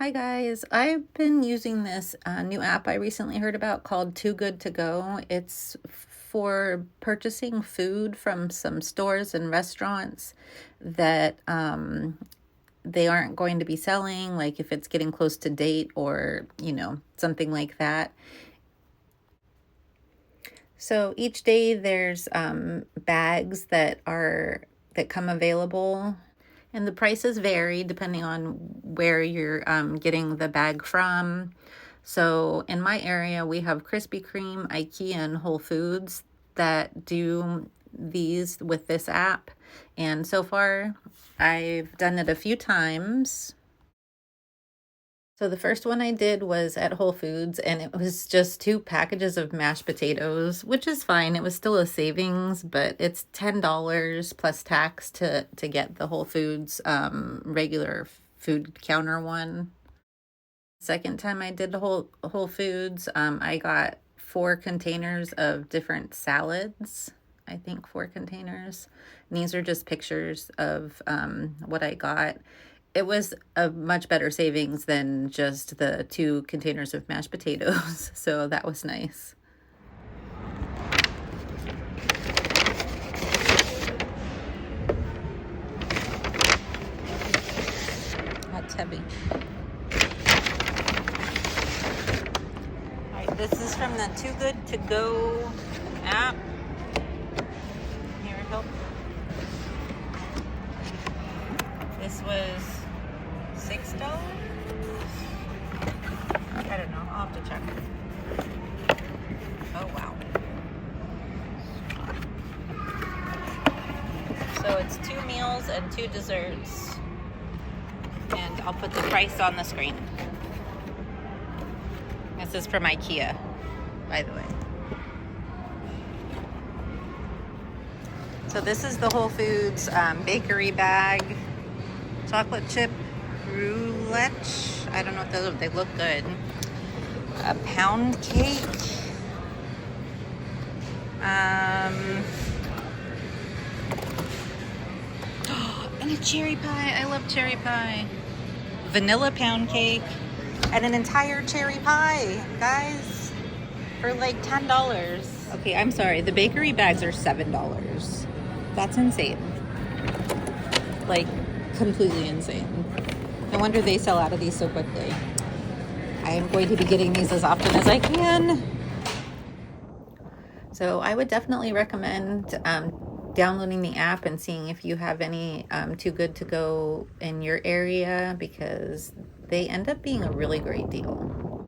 Hi guys, I've been using this new app I recently heard about called Too Good to Go. It's for purchasing food from some stores and restaurants that they aren't going to be selling, like if it's getting close to date or, something like that. So each day there's bags that come available, and the prices vary depending on where you're getting the bag from. So in my area, we have Krispy Kreme, IKEA, and Whole Foods that do these with this app. And so far, I've done it a few times. So the first one I did was at Whole Foods, and it was just two packages of mashed potatoes, which is fine. It was still a savings, but it's $10 plus tax to get the Whole Foods regular food counter one. Second time I did Whole Foods, I got 4 containers of different salads. I think 4 containers. And these are just pictures of what I got. It was a much better savings than just the 2 containers of mashed potatoes, so that was nice. That's heavy. All right, this is from the Too Good to Go app. Here, help. This was $6. I don't know. I'll have to check. Oh, wow. So it's 2 meals and 2 desserts. And I'll put the price on the screen. This is from IKEA, by the way. So this is the Whole Foods bakery bag. Chocolate chip roulette. I don't know what those are. They look good. A pound cake. And a cherry pie. I love cherry pie. Vanilla pound cake. And an entire cherry pie, guys. For like $10. Okay, I'm sorry. The bakery bags are $7. That's insane. Like, completely insane. No wonder they sell out of these so quickly. I am going to be getting these as often as I can. So I would definitely recommend downloading the app and seeing if you have any Too Good to Go in your area, because they end up being a really great deal.